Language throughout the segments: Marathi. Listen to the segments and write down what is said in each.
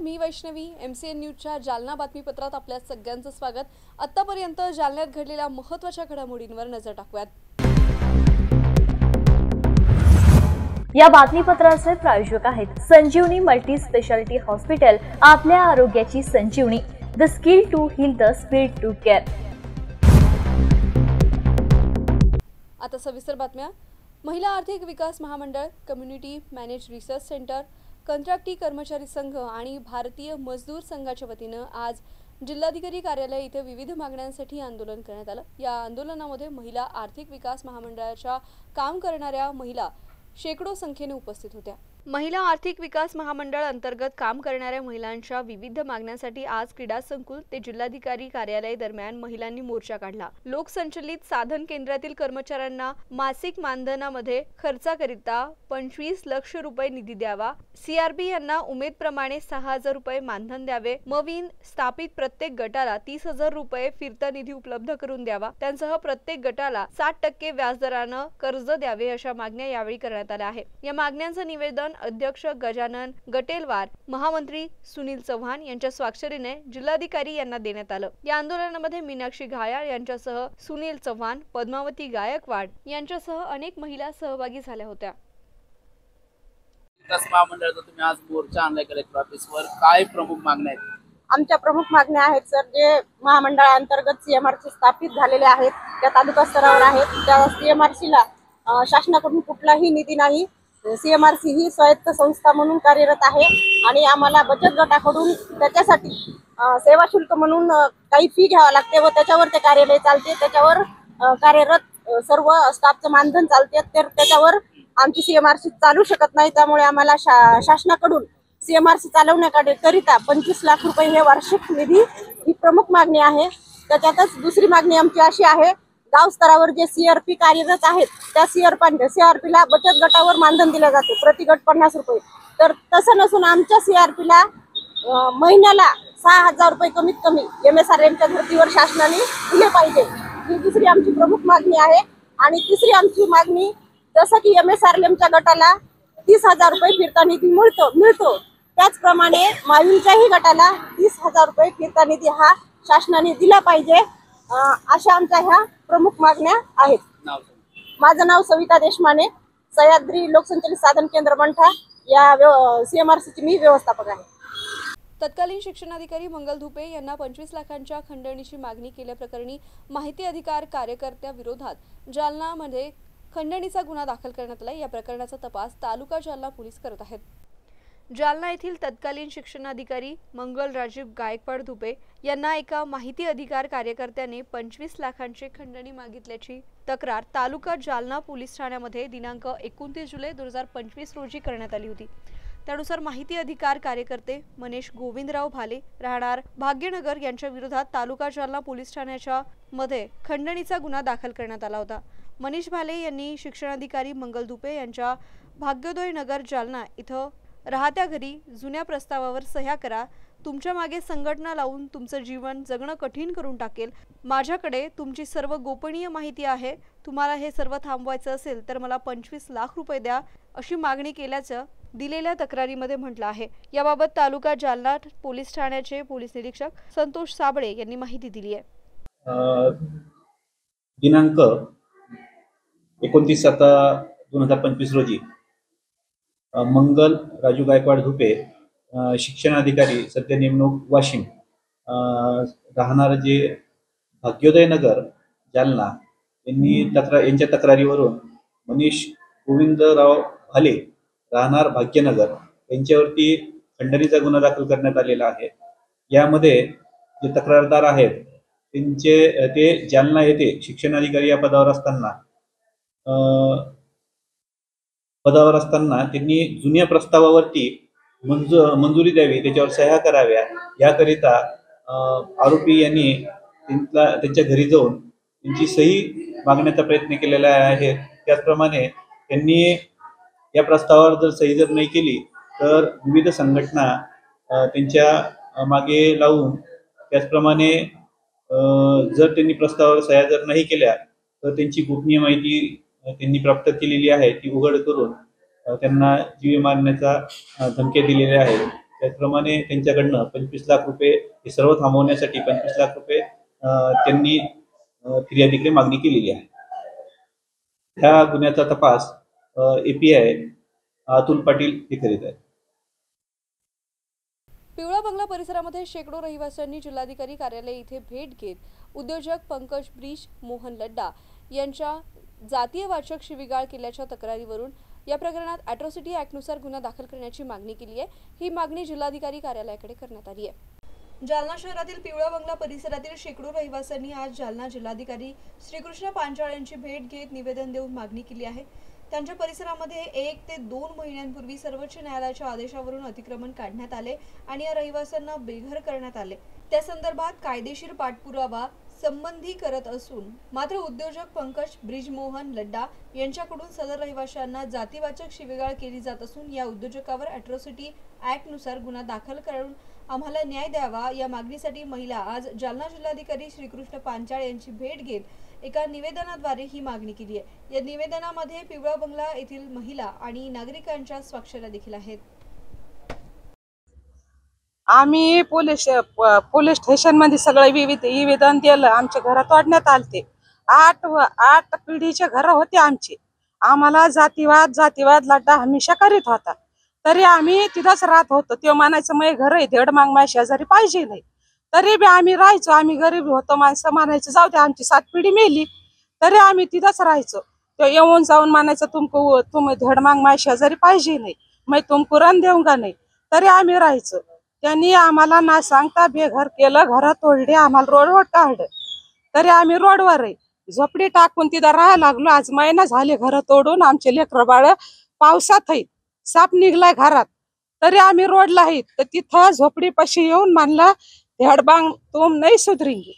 मी वैष्णवी MCN न्यूजच्या जालना बातमीपत्रात आपल्या सगळ्यांचं स्वागत। आतापर्यंत जालन्यात घडलेल्या महत्त्वाच्या घडामोडींवर नजर टाकूयात। या बातमीपत्राचे प्रायोजक आहेत संजीवनी मल्टी स्पेशालिटी हॉस्पिटल, आपल्या आरोग्याची संजीवनी, the skill to heal, the speed to care. आता सविस्तर बातम्या। महिला आर्थिक विकास महामंडळ, कम्युनिटी मॅनेज रिसर्च सेंटर, कंत्राटी कर्मचारी संघ आणि भारतीय मजदूर संघाच्या वतीने आज जिल्हाधिकारी कार्यालय येथे विविध मागण्यांसाठी आंदोलन करण्यात आलं। या आंदोलनामध्ये महिला आर्थिक विकास महामंडळाच्या काम करणाऱ्या महिला शेकडो संख्येने उपस्थित होत्या। महिला आर्थिक विकास महामंडळ अंतर्गत काम करणाऱ्या महिलांच्या विविध मागण्यांसाठी आज क्रीडा संकुल ते जिल्हाधिकारी कार्यालय दरम्यान महिलांनी मोर्चा काढला। लोकसंचलित साधन केंद्रातील कर्मचाऱ्यांना मासिक मानधनामध्ये खर्चाकरिता 25 लाख रुपये निधी द्यावा, CRP यांना उमेदप्रमाणे 6,000 रुपये मानधन द्यावे, मवीन स्थापित प्रत्येक गटाला 30,000 रुपये फिरता निधी उपलब्ध करून द्यावा, त्यांसह प्रत्येक गटाला 60% व्याजदराने कर्ज द्यावे अशा मागण्या यावेळी करण्यात आल्या आहेत। या मागण्यांचं निवेदन अध्यक्ष गजानन गटेलवार, महामंत्री सुनील चव्हाण यांच्या स्वाक्षरीने जिल्हाधिकारी यांना देण्यात आलं। या आंदोलनामध्ये मीनाक्षी घायाळ यांच्यासह सुनील चव्हाण, पद्मावती गायकवाड यांच्यासह अनेक महिला सहभागी झाल्या होत्या। विकास महामंडळाचा तुम्ही आज मोर्चा आणलाय कलेक्टर ऑफिसवर, काय प्रमुख मागण्या आहेत? आमच्या प्रमुख मागण्या आहेत सर, जे महामंडळाअंतर्गत CMRC स्थापित झालेले आहेत त्या तालुका स्तरावर आहेत, त्या CMRC ला शासनाकडून कुठलाही निधी नाही। CMRC ही स्वायत्त संस्था म्हणून कार्यरत आहे आणि आम्हाला बचत गटाकडून त्याच्यासाठी सेवा शुल्क म्हणून काही फी घ्यावा लागते व त्याच्यावर ते कार्यालय चालते, त्याच्यावर कार्यरत सर्व स्टाफचं मानधन चालते, तर त्याच्यावर आमची CMRC चालू शकत नाही। त्यामुळे आम्हाला शासनाकडून CMRC चालवण्याकरिता 25 लाख रुपये हे वार्षिक निधी ही प्रमुख मागणी आहे। त्याच्यातच दुसरी मागणी आमची अशी आहे, गाव स्तरावर जे CRP कार्यरत आहेत त्या CRP ला बचत गटावर मानधन दिले जाते, प्रति गट 50 रुपये, तर तसं नसून आमच्या CRP ला महिन्याला 6,000 रुपये कमीत कमी MSRMच्या धर्तीवर शासनाने दिले पाहिजे, ही दुसरी आमची प्रमुख मागणी आहे। आणि तिसरी आमची मागणी, जसं की MSRMच्या गटाला 30,000 रुपये फिरता निधी मिळतो त्याचप्रमाणे माविनच्याही गटाला 30,000 रुपये फिरता निधी हा शासनाने दिला पाहिजे, अशा आमच्या ह्या प्रमुख मागण्या आहेत। माझं नाव सविता देशमाने, सह्याद्री लोकसंचलित साधन केंद्र मंठा या CMRC ची मी व्यवस्थापक आहे। तत्कालीन शिक्षणाधिकारी मंगल धुपे यांना 25 लाखांच्या खंडणीची मागणी केल्याप्रकरणी माहिती अधिकार कार्यकर्त्या विरोधात जालनामध्ये खंडणीचा गुन्हा दाखल करण्यात आला। या प्रकरणाचा तपास तालुका जालना पोलीस करत आहेत। जालना येथील तत्कालीन शिक्षणाधिकारी मंगल राजीव गायकवाड धुपे यांना एका माहिती अधिकार कार्यकर्त्याने 25 लाखांची खंडणी मागितल्याची तक्रार तालुका जालना पोलीस ठाण्यामध्ये दिनांक 29 जुलै 2025 रोजी करण्यात आली होती। त्यानुसार माहिती अधिकार कार्यकर्ते मनीष गोविंदराव भाले राहणार भाग्यनगर यांच्या विरोधात तालुका जालना पोलीस ठाण्याच्या मध्ये खंडणीचा गुन्हा दाखल करण्यात आला होता। मनीष भाले यांनी शिक्षणाधिकारी मंगल धुपे यांच्या भाग्योदय नगर जालना इथं राहत्या घरी जुन्या प्रस्तावावर सह्या करा, तुमच्या मागे संघटना लावून तुमचं जीवन जगणं कठीण करून टाकेल, माझ्याकडे तुमची सर्व गोपनीय माहिती आहे, तुम्हाला हे सर्व थांबवायचं असेल तर मला 25 लाख रुपये द्या अशी मागणी केल्याचं दिलेल्या तक्रारीमध्ये म्हटलं आहे। याबाबत तालुका जालना पोलीस ठाण्याचे पोलीस निरीक्षक संतोष साबळे यांनी माहिती दिली आहे। दिनांक 29/7/2025 रोजी मंगल राजू गायकवाड धुपे, शिक्षणाधिकारी, सध्या नेमणूक वाशिम, राहणार जे भाग्योदय नगर जालना, यांच्या तक्रारीवरून मनीष गोविंदराव भाले राहणार भाग्यनगर यांच्यावरती खंडणीचा गुन्हा दाखल करण्यात आलेला आहे। यामध्ये जे तक्रारदार आहेत ते जालना येथे शिक्षणाधिकारी या पदावर असताना त्यांनी जुन्या प्रस्तावावरती मंजुरी द्यावी, त्याच्यावर सह्या कराव्या, याकरिता आरोपी यांनी त्यांच्या घरी जाऊन त्यांची सही मागण्याचा प्रयत्न केलेला आहे। त्याचप्रमाणे त्यांनी या प्रस्तावावर जर सही नाही केली तर विविध संघटना त्यांच्या मागे लावून, त्याचप्रमाणे जर त्यांनी प्रस्तावावर सह्या जर नाही केल्या तर त्यांची गोपनीय माहिती त्यांनी प्राप्त केलेली आहे ती उघड करून त्यांना जीवे मारण्याचा धमक्या दिलेल्या आहेत। त्याप्रमाणे त्यांच्याकडनं 25 लाख रुपये हे सर्व थांबवण्यासाठी 25 लाख रुपये त्यांनी फिर्यादीकडे मागणी केलेली आहे. ह्या गुन्ह्याचा तपास API अतुल पाटील हे करीत आहेत. पिवळा बंगला परिसरामध्ये शेकडो रहिवाशांनी जिल्हाधिकारी कार्यालय इथे भेट घेत उद्योजक पंकज ब्रिज मोहन लड्डा यांच्या जातीयवाचक शिवीगाळ केल्याच्या तक्रारीवरून या प्रकरणात अॅट्रॉसिटी ॲक्टनुसार गुन्हा दाखल करण्याची मागणी केली आहे. ही मागणी जिल्हाधिकारी कार्यालयाकडे करण्यात आली आहे. जालना शहरातील पिवळा बंगला परिसरातील शेकडो रहिवाशांनी आज जालना जिल्हाधिकारी श्रीकृष्ण पांचाळ यांची भेट घेत निवेदन देऊन मागणी केली आहे. त्यांच्या परिसरामध्ये 1 ते 2 महिन्यांपूर्वी सर्वोच्च न्यायालयाच्या आदेशावरून अतिक्रमण काढण्यात आले आणि या रहिवाशांना बेघर करण्यात आले. त्या संदर्भात कायदेशीर पाठपुरावा संबंधी करत असून मात्र उद्योजक पंकज ब्रिजमोहन लड्डा यांच्याकडून सदर रहिवाशांना जातीवाचक शिवीगाळ केली जात असून या उद्योजकावर अॅट्रॉसिटी ॲक्टनुसार गुन्हा दाखल करून आम्हाला न्याय द्यावा या मागणीसाठी महिला आज जालना जिल्हाधिकारी श्रीकृष्ण पांचाळ यांची भेट घेत एका निवेदनाद्वारे ही मागणी केली आहे. या निवेदनामध्ये पिवळा बंगला येथील महिला आणि नागरिकांच्या स्वाक्षऱ्या देखील आहेत. आम्ही पोलीस स्टेशन मध्ये सगळं निवेदन दिलं. आमच्या घरात तोडण्यात आलते. 8 पिढीचे घर होते आमचे. आम्हाला जातीवाद लड्डा हमेशा करीत होता. तरी आम्ही तिथंच राहत होतो. ते म्हणायचं माझे घर आहे धेड माग माझ्या शेजारी पाहिजे नाही. तरी बी आम्ही राहायचो. आम्ही गरीब होतो. माणसं म्हणायचं जाऊ दे आमची 7 पिढी मेली तरी आम्ही तिथंच राहायचो. तो येऊन जाऊन म्हणायचं तुम धेड माग माझ्या शेजारी पाहिजे नाही, मैं तुमको रन देऊंगा नाही. तरी आम्ही राहायचो. त्यांनी आम्हाला ना सांगता बेघर केलं. घरात तोडले. आम्हाला रोडवर काढलं. तरी आम्ही रोडवर आहे. झोपडी टाकून तिथं राहायला लागलो. आज महिना झाले घर तोडून. आमचे लेकरं बाळ पावसात आहेत. साप निघलाय घरात तरी आम्ही रोडला आहेत. तर तिथं झोपडीपाशी येऊन म्हणला धेडबांग तुम नहीं सुधरेंगे,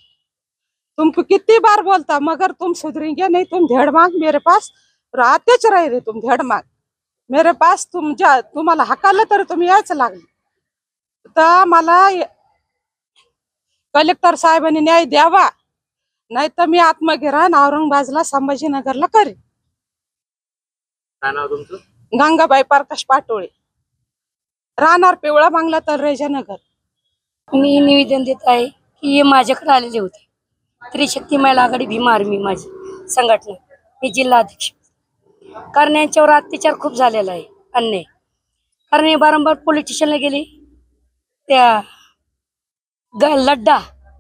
तुमको कितनी बार बोलता मगर तुम सुधरेंगे नहीं. तुम धेडबांग मेरे पास आतेच रहे रे. तुम धेडबांग मेरे पास तुम्हाला हकालं तर तुम्ही यायचं लागले. तर मला कलेक्टर साहेबांनी न्याय द्यावा नाही तर मी आत्मगिरण औरंगाबादला संभाजीनगरला करेन. काय नाव तुमचं? गंगाबाई प्रकाश पाटोळे, राहणार पिवळा बंगला तळरेजानगर. मी निवेदन देत आहे की हे माझ्याकडे आलेले होते. त्रिशक्ती महिला आघाडी भीम आर्मी माझी संघटना, मी जिल्हा अध्यक्ष. कारण यांच्यावर अत्याचार खूप झालेला आहे, अन्याय. कारण हे वारंवार पोलीस स्टेशनला गेले. त्या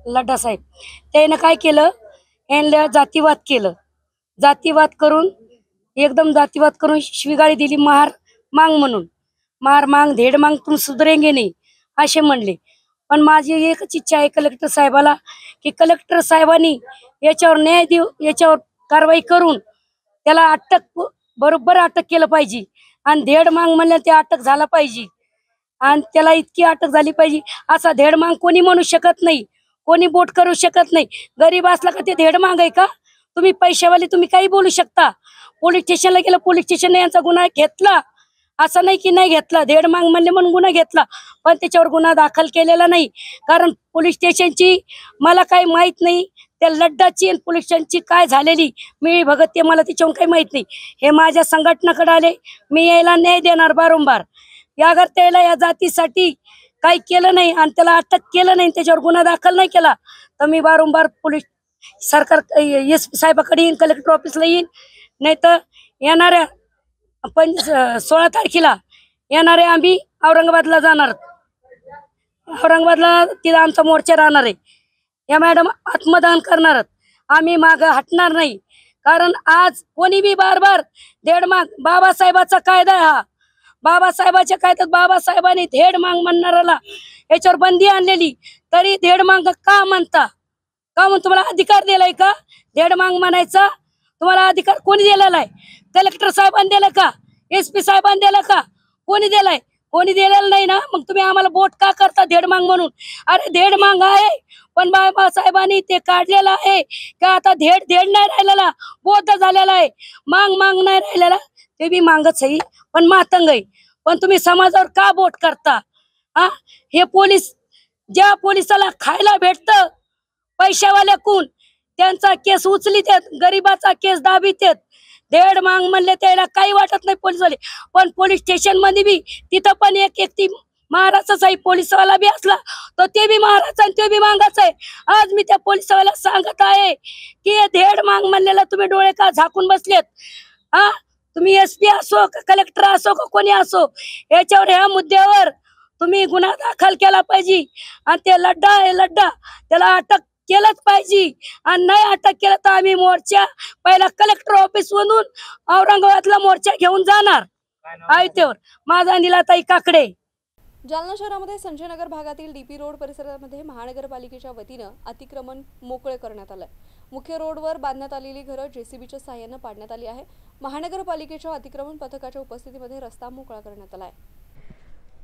लड्डा साहेब त्यानं काय केलं, यांना जातीवाद केलं. जातीवाद करून शिवीगाळी दिली. मार मांग धेड मांग तुम सुधरेंगे नाही असे म्हणले. पण माझी एकच इच्छा आहे कलेक्टर साहेबाला की कलेक्टर साहेबांनी याच्यावर न्याय देऊ, याच्यावर कारवाई करून त्याला बरोबर अटक केलं पाहिजे. आणि धेड मांग म्हणलं ते अटक झाला पाहिजे. आणि त्याला इतकी अटक झाली पाहिजे. असा धेड मांग कोणी म्हणू शकत नाही, कोणी बोट करू शकत नाही. गरीब असला का ते धेड मांग आहे का? तुम्ही पैशावाले तुम्ही काही बोलू शकता. पोलीस स्टेशनला गेलं, पोलीस स्टेशनने यांचा गुन्हा घेतला. असं नाही की नाही घेतला, धेड मांग म्हणले म्हणून गुन्हा घेतला. पण त्याच्यावर गुन्हा दाखल केलेला नाही. कारण पोलीस स्टेशनची मला काही माहित नाही. त्या लड्डाची आणि पोलीस स्टेशनची काय झालेली मी बघत ते मला त्याच्यावर काही माहित नाही. हे माझ्या संघटनाकडे आले, मी यायला न्याय देणार वारंवार. अगर त्याला या जातीसाठी काही केलं नाही आणि त्याला अटक केलं नाही, त्याच्यावर गुन्हा दाखल नाही केला तर मी वारंवार पोलीस सरकार SP साहेबाकडे येईन, कलेक्टर ऑफिसला येईन. नाही तर येणाऱ्या 16 तारखेला येणाऱ्या आम्ही औरंगाबादला जाणार. औरंगाबादला तिथं आमचा मोर्चा राहणार आहे. या मॅडम आत्मदान करणार. आम्ही माग हटणार नाही. कारण आज कोणी बी बार धेड माग बाबासाहेबाचा कायदा आहे हा. बाबासाहेबाच्या कायद्यात बाबासाहेबांनी धेड मांग म्हणणाऱ्याला याच्यावर बंदी आणलेली. तरी धेड मांग का म्हणता? का म्हणून तुम्हाला अधिकार दिलाय का धेड मांग म्हणायचा? तुम्हाला अधिकार कोणी दिलेला आहे? कलेक्टर साहेबांनी दिला का? SP साहेबांनी दिला का? कोणी दिलाय? कोणी दिलेलं नाही ना. मग तुम्ही आम्हाला बोट का करता धेड मांग म्हणून? अरे धेड मांग आहे पण बाबासाहेबांनी ते काढलेलं आहे का? आता धेड नाही राहिलेला, बोध झालेला आहे. मांग नाही राहिलेला. ते बी मांगच आहे पण मातंग आहे. पण तुम्ही समाजावर का बोट करता? हे पोलीस, ज्या पोलिसाला खायला भेटतं पैशावाल्याकून त्यांचा केस उचलीत, गरीबाचा केस दाबीत. धेड मांग म्हणले त्याला काही वाटत नाही पोलीसवाले. पण पोलीस स्टेशन मध्ये बी तिथं पण एक ती महाराजचाच आहे, पोलिसवाला बी असला तर ते बी महाराज आणि ते बी मागाच आहे. आज मी त्या पोलिसवाला सांगत आहे की हे धेड माग म्हणलेला तुम्ही डोळे का झाकून बसलेत? हा, तुम्ही SP असो का कलेक्टर असो का कोणी असो, याच्यावर ह्या मुद्द्यावर तुम्ही गुन्हा दाखल केला पाहिजे आणि ते लड्डा आहे लड्डा, त्याला अटक केलंच पाहिजे. आणि नाही अटक केलं तर आम्ही मोर्चा पहिला कलेक्टर ऑफिस मधून औरंगाबादला मोर्चा घेऊन जाणार आयतेवर. माझा नीलाताई काकडे. जालना शहरामध्ये संजय नगर भागातील DP रोड परिसरामध्ये महानगरपालिकेच्या वतीनं अतिक्रमण मोकळे करण्यात आलंय. मुख्य रोडवर बांधण्यात आलेली घरं JCBच्या सहाय्यानं पाडण्यात आली आहे. महानगरपालिकेच्या अतिक्रमण पथकाच्या उपस्थितीमध्ये रस्ता मोकळा करण्यात आलाय.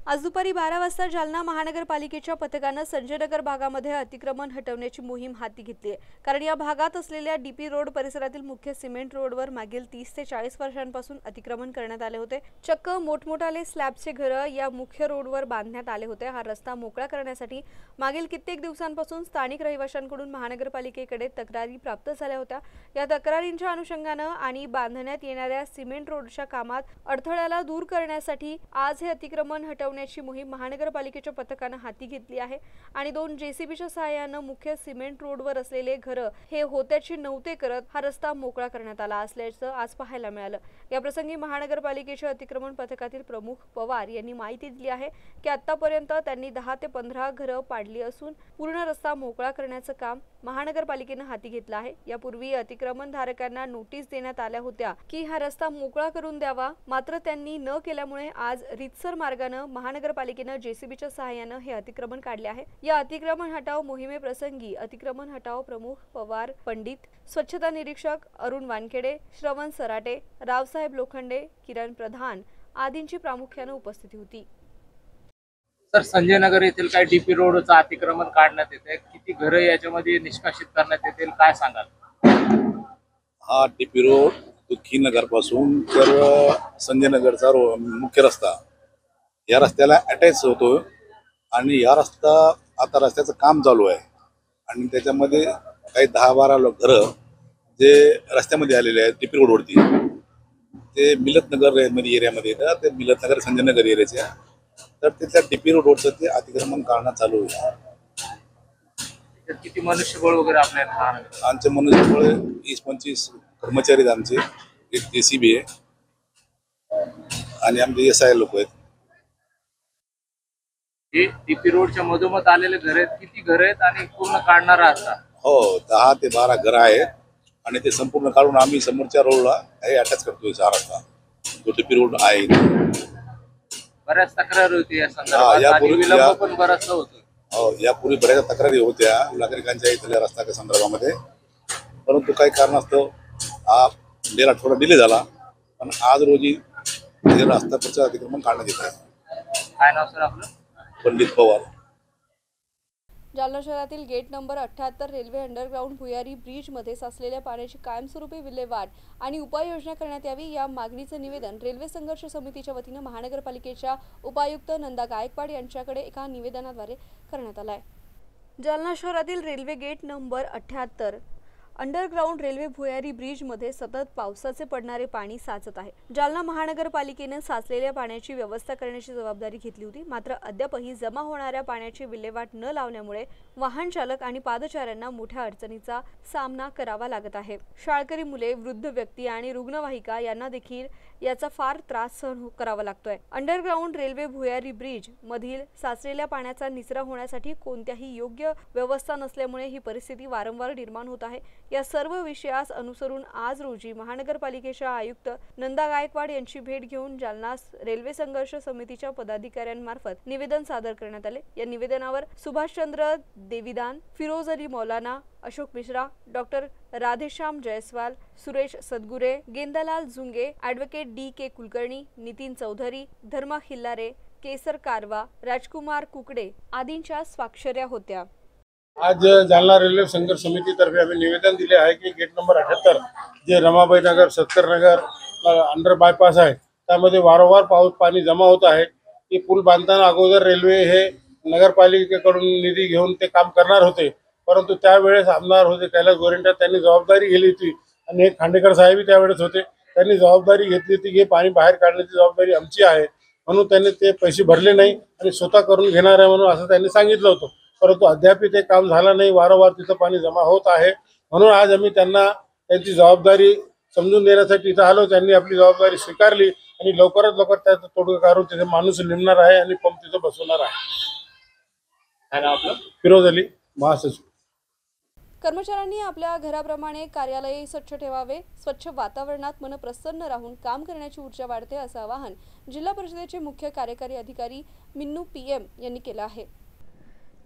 आज दुपारी 12 वाजता जालना महानगरपालिकेच्या पथकानं संजय नगर भागामध्ये अतिक्रमण हटवण्याची मोहीम हाती घेतली आहे. कारण या भागात असलेल्या DP रोड परिसरातील मुख्य सिमेंट रोडवर मागील 30 ते 40 वर्षांपासून अतिक्रमण करण्यात आले होते. चक्क मोठमोठाले स्लॅबचे घरं या मुख्य रोडवर बांधण्यात आले होते. हा रस्ता मोकळा करण्यासाठी मागील कित्येक दिवसांपासून स्थानिक रहिवाशांकडून महानगरपालिकेकडे तक्रारी प्राप्त झाल्या होत्या. या तक्रारींच्या अनुषंगानं आणि बांधण्यात येणाऱ्या सिमेंट रोडच्या कामात अडथळ्याला दूर करण्यासाठी आज हे अतिक्रमण हटवण्याची मोहीम महानगरपालिकेच्या पथकानं हाती घेतली आहे. आणि 2 JCBच्या सहाय्यानं मुख्य सिमेंट रोडवर असलेले घरं हे होत्याची नव्हते करत हा रस्ता मोकळा करण्यात आला असल्याचं आज पाहायला मिळालं. या प्रसंगी महानगरपालिकेच्या अतिक्रमण पथकातील प्रमुख पवार यांनी माहिती दिली आहे की आतापर्यंत त्यांनी 10 ते 15 घरं पाडली असून पूर्ण रस्ता मोकळा करण्याचं काम महानगरपालिकेनं हाती घेतलं आहे. यापूर्वी अतिक्रमणधारकांना नोटीस देण्यात आल्या होत्या की हा रस्ता मोकळा करून द्यावा, मात्र त्यांनी न केल्यामुळे आज रितसर मार्गानं महानगरपालिकेनं JCBच्या सहाय्यानं हे अतिक्रमण काढले आहे. या अतिक्रमण हटाव मोहिमेप्रसंगी अतिक्रमण हटाव प्रमुख पवार पंडित, स्वच्छता निरीक्षक अरुण वानखेडे, श्रवण सराटे, रावसाहेब लोखंडे, किरण प्रधान आदींची प्रामुख्याने उपस्थिती होती. सर, संजय नगर येथील काय DP रोडचं अतिक्रमण काढण्यात येते, किती घरं याच्यामध्ये निष्कासित करण्यात येतील, काय सांगाल? हा DP रोड दुःखीनगर पासून तर संजय नगरचा मुख्य रस्ता या रस्त्याला अटॅच होतो आणि या आता रस्त्याचं काम चालू आहे आणि त्याच्यामध्ये काही 10-12 घरं जे रस्त्यामध्ये आलेले आहेत DP रोडवरती, ते मिलतनगर एरियामध्ये येतात. ते मिलतनगर संजय नगर एरियाच्या, तर तिथल्या DP रोडचं ते अतिक्रमण काढणं चालू आहे. किती मनुष्यबळ वगैरे आपल्या? आमचे मनुष्यबळ 20-25 कर्मचारी, आमचे एक JCB आहे आणि आमचे SI लोक आहेत. हे DP रोडच्या मधोमध आलेले घर आहेत, किती घर आहेत आणि पूर्ण काढणार आहात? हो, 10 ते 12 घरं आहेत आणि ते संपूर्ण काढून आम्ही समोरच्या रोडला हे अटॅच करतोय. हा रस्ता जो DP रोड आहे. बऱ्याच तक्रार होती या संदर्भात आणि विलंब पण बराच होतो. हो, यापूर्वी बऱ्याच तक्रारी होत्या नागरिकांच्या इथल्या रस्त्याच्या संदर्भामध्ये, परंतु काही कारणास्तव हा गेला थोडा डिले झाला. पण आज रोजी हे रस्त्यावरचं अतिक्रमण काढण्यात येत आहे. काय नाव सर आपलं? पंडित पवार. जालना शहरातील गेट नंबर 78 रेल्वे अंडरग्राउंड भुयारी ब्रिज मध्ये साचलेल्या पाण्याची कायमस्वरूपी विल्हेवाट आणि उपाययोजना करण्यात यावी, या मागणीचं निवेदन रेल्वे संघर्ष समितीच्या वतीनं महानगरपालिकेच्या उपायुक्त नंदा गायकवाड यांच्याकडे एका निवेदनाद्वारे करण्यात आलं आहे. जालना शहरातील railway gate number 78 underground railway भुयारी ब्रिज मध्ये सतत पावसाचे पडणारे पाणी साचत आहे. जालना महानगरपालिकेने साचलेल्या पाण्याची व्यवस्था करण्याची जबाबदारी घेतली होती, मात्र अद्यापही जमा होणाऱ्या पाण्याची विल्हेवाट न लावल्यामुळे वाहन चालक आणि पादचाऱ्यांना मोठ्या अडचणीचा सामना करावा लागत आहे. शाळकरी मुले, वृद्ध व्यक्ती आणि रुग्णवाहिका यांना देखील याचा फार त्रास सहन करावा लागतोय. अंडरग्राउंड रेल्वे भुयारी ब्रिज मधील साचलेल्या पाण्याचा निचरा होण्यासाठी कोणत्याही योग्य व्यवस्था नसल्यामुळे ही परिस्थिती वारंवार निर्माण होत आहे. या सर्व विषयास अनुसरून आज रोजी महानगरपालिकेच्या आयुक्त नंदा गायकवाड यांची भेट घेऊन जालना रेल्वे संघर्ष समितीच्या पदाधिकाऱ्यांमार्फत निवेदन सादर करण्यात आले. या निवेदनावर Subhashchandra Devidan, Firoz Ali Maulana, Ashok Mishra, doctor Radheshyam Jaiswal, Suresh Sadgure, Gendalal Jhunge, advocate DK Kulkarni, Nitin Chaudhari, Dharma Khillare, Kesar Karwa, Rajkumar Kukde आदींच्या स्वाक्षऱ्या होत्या. आज जालना रेल्वे संघर्ष समितीतर्फे आम्ही निवेदन दिले आहे की गेट नंबर 78 जे रमाबाई नगर, सत्तर नगर अंडर बायपास आहे, त्यामध्ये वारंवार पाणी जमा होत आहे. की पूल बांधताना अगोदर रेल्वे हे नगरपालिकेकडून निधी घेऊन ते काम करणार होते, परंतु त्यावेळेस आमदार होते कैलास गोरेंट्या, त्यांनी जबाबदारी घेतली होती आणि खांडेकर साहेबही त्यावेळेस होते. त्यांनी जबाबदारी घेतली होती की पाणी बाहेर काढण्याची जबाबदारी आमची आहे. म्हणून त्यांनी ते पैसे भरले नाही आणि स्वतः करून घेणार आहे म्हणून असं त्यांनी सांगितलं होतं. परंतु अद्याप ते काम झालं नाही. वारंवार तिथं पाणी जमा होत आहे. म्हणून आज आम्ही त्यांना त्यांची जबाबदारी समजून देण्यासाठी इथं आलो. त्यांनी आपली जबाबदारी स्वीकारली आणि लवकरात लवकर त्याचा तोडगा काढून तिथे माणूस नेमणार आहे आणि पंप तिथं बसवणार आहे. काय नाव आपलं? फिरोज अली, महासचिव. कर्मचाऱ्यांनी आपल्या घराप्रमाणे कार्यालय स्वच्छ ठेवावे. स्वच्छ वातावरणात मन प्रसन्न राहून काम करण्याची ऊर्जा वाढते, असं आवाहन जिल्हा परिषदेचे मुख्य कार्यकारी अधिकारी मिन्नू PM यांनी केलं आहे.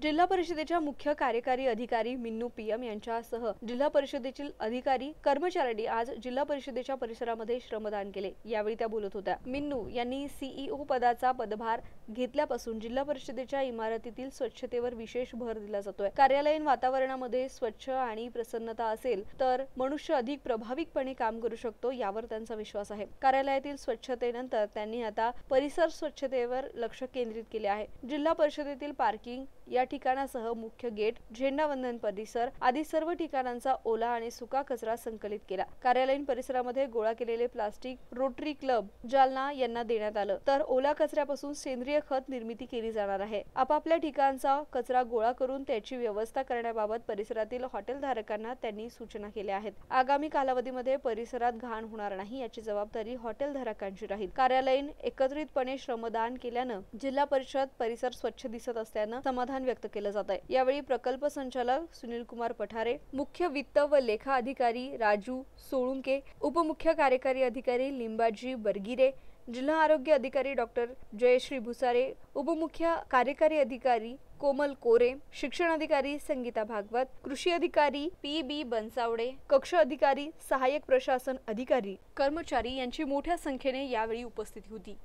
जिल्हा परिषदेच्या मुख्य कार्यकारी अधिकारी मिन्नू PM यांच्यासह जिल्हा परिषदेतील अधिकारी कर्मचाऱ्यांनी आज जिल्हा परिषदेच्या परिसरामध्ये श्रमदान केले. यावेळी त्या बोलत होत्या. मिन्नू यांनी CEO पदाचा पदभार घेतल्यापासून जिल्हा परिषदेच्या इमारतीतील स्वच्छतेवर विशेष भर दिला जातोय. कार्यालयीन वातावरणामध्ये स्वच्छ आणि प्रसन्नता असेल तर मनुष्य अधिक प्रभावीपणे काम करू शकतो, यावर त्यांचा विश्वास आहे. कार्यालयातील स्वच्छतेनंतर त्यांनी आता परिसर स्वच्छतेवर लक्ष केंद्रित केले आहे. जिल्हा परिषदेतील पार्किंग या ठिकाणासह मुख्य गेट, झेंडावंदन परिसर आदी सर्व ठिकाणांचा ओला आणि सुका कचरा संकलित केला. कार्यालयीन परिसरामध्ये गोळा केलेले प्लास्टिक रोटरी क्लब जालना यांना देण्यात आलं, तर ओला कचऱ्यापासून सेंद्रिय खत निर्मिती केली जाणार आहे. आपापल्या ठिकाणचा कचरा गोळा करून त्याची व्यवस्था करण्याबाबत परिसरातील हॉटेल धारकांना त्यांनी सूचना केल्या आहेत. आगामी कालावधीमध्ये परिसरात घाण होणार नाही याची जबाबदारी हॉटेल धारकांची राहील. कार्यालयीन एकत्रितपणे श्रमदान केल्यानं जिल्हा परिषद परिसर स्वच्छ दिसत असल्यानं समाधान व्यक्त केलं जात आहे. यावेळी प्रकल्प संचालक सुनील कुमार पठारे, मुख्य वित्त व लेखा अधिकारी राजू सोळुंके, उपमुख्य कार्यकारी अधिकारी लिंबाजी बरगिरे, जिल्हा आरोग्य अधिकारी डॉक्टर जयश्री भुसारे, उपमुख्य कार्यकारी अधिकारी कोमल कोरे, शिक्षण अधिकारी संगीता भागवत, कृषी अधिकारी PB बनसावडे, कक्ष अधिकारी, सहाय्यक प्रशासन अधिकारी, कर्मचारी यांची मोठ्या संख्येने यावेळी उपस्थिती होती.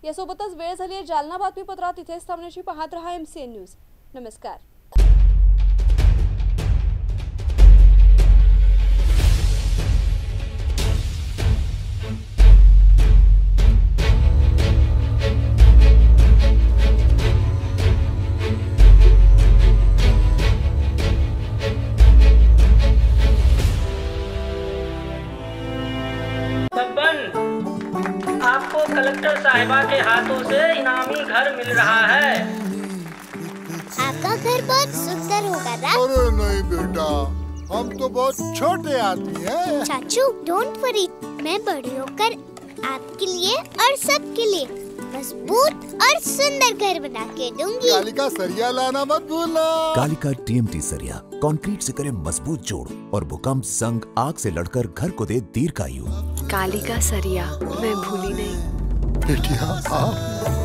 यासोबतच वेळ झाली आहे जालना बातमीपत्रात इथेच थांबण्याची. पाहत रहा MCN न्यूज. नमस्कार. आपको कलेक्टर साहिबा के हाथों से इनामी घर मिल रहा है. आपका घर बहुत सुंदर होगा ना? अरे नहीं बेटा, हम तो बहुत छोटे आदमी हैं। चाचू डोंट वरी, मैं बड़ी होकर आपके लिए और सबके लिए मजबूत और सुंदर घर बना के दूंगी। कालिका सरिया लाना मत भूलना। कालिका TMT सरिया कंक्रीट से करे मजबूत जोड़ और भूकंप संग आग से लड़कर घर को दे दीर्घायु। कालिका सरिया मैं भूली नहीं। बेटिया आप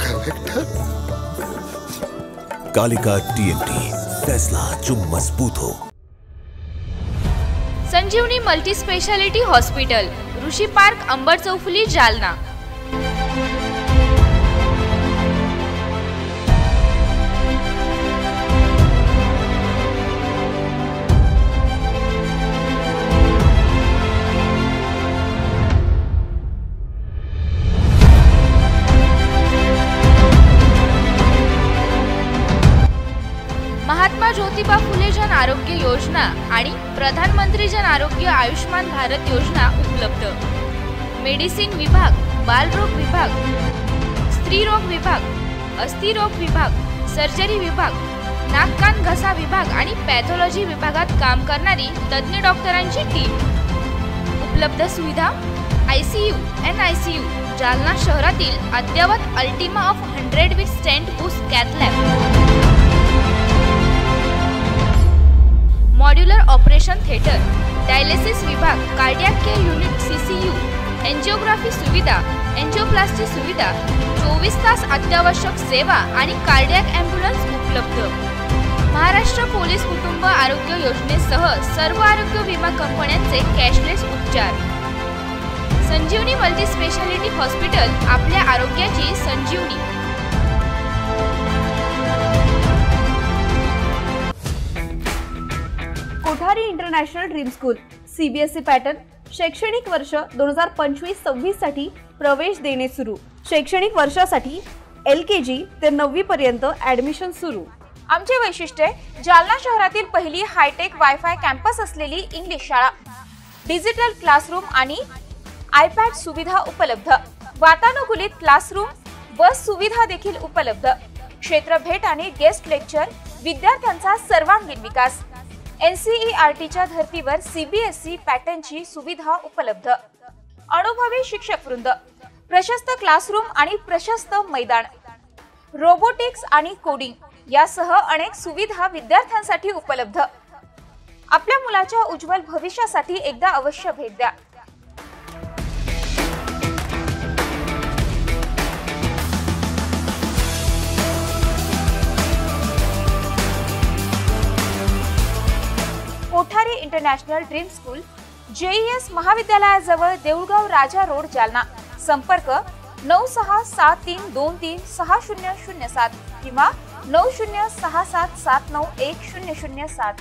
कलेक्टर। कालिका TMT, फैसला जो मजबूत हो। संजीवनी मल्टी स्पेशालिटी हॉस्पिटल, ऋषि पार्क, अंबर चौफुली, जालना। महात्मा ज्योतिबा फुले जन आरोग्य योजना आणि प्रधानमंत्री जन आरोग्य आयुष्मान भारत योजना उपलब्ध। मेडिसिन विभाग, बालरोग विभाग, स्त्रीरोग विभाग, अस्थिरोग विभाग, सर्जरी विभाग, नाक कान घसा विभाग आणि पॅथॉलॉजी विभागात काम करणारी तज्ञ डॉक्टरांची टीम। उपलब्ध सुविधा ICU, NICU, जालना शहरातील अद्ययावत Ultima of 100 with stent boost cath lab, modular operation theatre, dialysis विभाग, cardiac care unit CCU, angiography सुविधा, एंजियोप्लास्टी सुविधा, 24 तास अत्यावश्यक सेवा आणि कार्डियक ॲम्ब्युलन्स उपलब्ध। महाराष्ट्र पोलीस कुटुंब आरोग्य योजनेसह सर्व आरोग्य विमा कंपन्यांचे कॅशलेस उपचार। संजीवनी मल्टी स्पेशालिटी हॉस्पिटल, आपल्या आरोग्याची संजीवनी। Kothari international dream school, CBSE pattern, शैक्षणिक वर्ष 2025-26 साठी प्रवेश देणे सुरू। शैक्षणिक वर्षासाठी LKG ते 9वी पर्यंत ऍडमिशन सुरू। आमचे वैशिष्ट्य, जालना शहरातील पहिली हायटेक वायफाय कॅम्पस असलेली इंग्लिश शाळा, डिजिटल क्लासरूम आणि iPad सुविधा उपलब्ध, वातानुकूलित क्लासरूम बस सुविधा देखील उपलब्ध, क्षेत्र भेट आणि गेस्ट लेक्चर, विद्यार्थ्यांचा सर्वांगीण विकास, NCERTच्या धर्तीवर CBSE पॅटर्नची सुविधा उपलब्ध, अनुभवी शिक्षक वृंद, प्रशस्त क्लासरूम आणि प्रशस्त मैदान, रोबोटिक्स आणि कोडिंग यासह अनेक सुविधा विद्यार्थ्यांसाठी उपलब्ध। आपल्या मुलाच्या उज्ज्वल भविष्यासाठी एकदा अवश्य भेट द्या। Kothari international dream school, JES महाविद्यालयाजवळ, देऊळगाव राजा रोड, जालना। संपर्क 9673236007 किंवा 9067791007।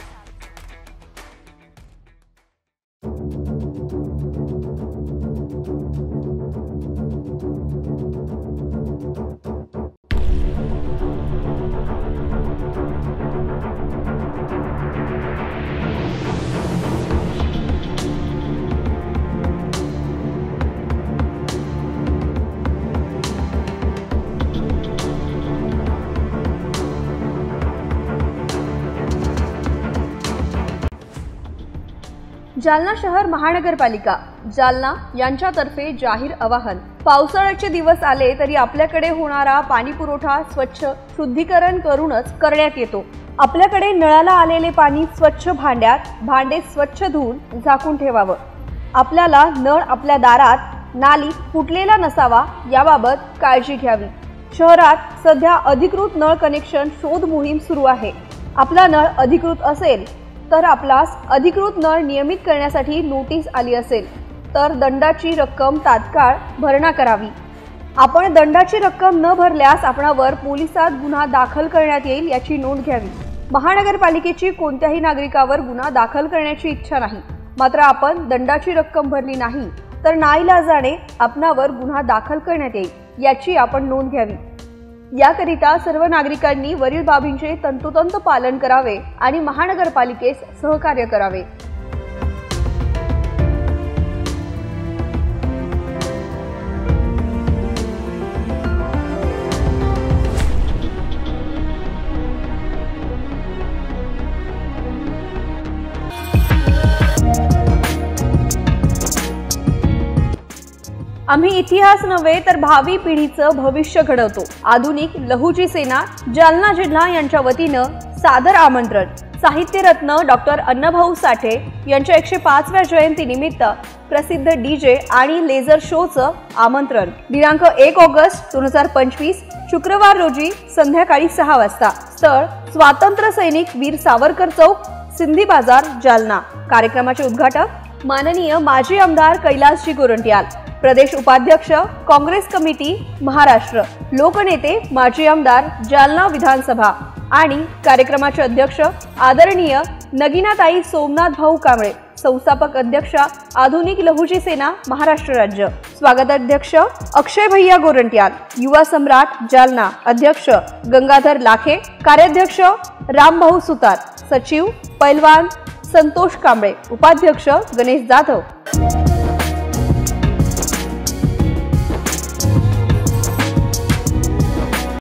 जालना शहर महानगरपालिका जालना यांच्यातर्फे जाहीर आवाहन। पावसाळ्याचे दिवस आले तरी आपल्याकडे होणारा पाणी पुरवठा स्वच्छ शुद्धीकरण करूनच करण्यात येतो। आपल्याकडे नळाला आलेले पाणी स्वच्छ भांड्यात, भांडे स्वच्छ धुवून झाकून ठेवावं। आपल्याला नळ आपल्या दारात, नाली फुटलेला नसावा याबाबत काळजी घ्यावी। शहरात सध्या अधिकृत नळ कनेक्शन शोध मोहीम सुरू आहे। आपला नळ अधिकृत असेल तर आपल्यास अधिकृत नळ नियमित करण्यासाठी नोटीस आली असेल तर दंडाची रक्कम तात्काळ भरणा करावी। आपण दंडाची रक्कम न भरल्यास आपणावर पोलिसात गुन्हा दाखल करण्यात येईल याची नोंद घ्यावी। महानगरपालिकेची कोणत्याही नागरिकावर गुन्हा दाखल करण्याची इच्छा नाही, मात्र आपण दंडाची रक्कम भरली नाही तर नाईलाजाने आपणावर गुन्हा दाखल करण्यात येईल याची आपण नोंद घ्यावी। याकरिता सर्व नागरिकांनी वरील बाबींचे तंतोतंत पालन करावे आणि महानगरपालिकेस सहकार्य करावे। आम्ही इतिहास नव्हे तर भावी पिढीचं भविष्य घडवतो। आधुनिक लहुजी सेना जालना जिल्हा यांच्या वतीनं सादर आमंत्रण। साहित्यरत्न डॉक्टर अण्णाभाऊ साठे यांच्या 105व्या जयंतीनिमित्त प्रसिद्ध DJ आणि लेझर शोचं आमंत्रण। दिनांक 1 ऑगस्ट 2025 शुक्रवार रोजी संध्याकाळी 6 वाजता। स्थळ स्वातंत्र्य सैनिक वीर सावरकर चौक, सिंधी बाजार, जालना। कार्यक्रमाचे उद्घाटक माननीय माजी आमदार कैलासजी गोरंट्याल, प्रदेश उपाध्यक्ष काँग्रेस कमिटी महाराष्ट्र, लोकनेते माजी आमदार जालना विधानसभा आणि कार्यक्रमाचे अध्यक्ष आदरणीय नगीनाताई सोमनाथ भाऊ कांबळे, संस्थापक अध्यक्ष आधुनिक लहुजी सेना महाराष्ट्र राज्य, स्वागताध्यक्ष अक्षय भैया गोरंट्याल, युवा सम्राट जालना, अध्यक्ष गंगाधर लाखे, कार्याध्यक्ष रामभाऊ सुतार, सचिव पैलवान संतोष कांबळे, उपाध्यक्ष गणेश जाधव।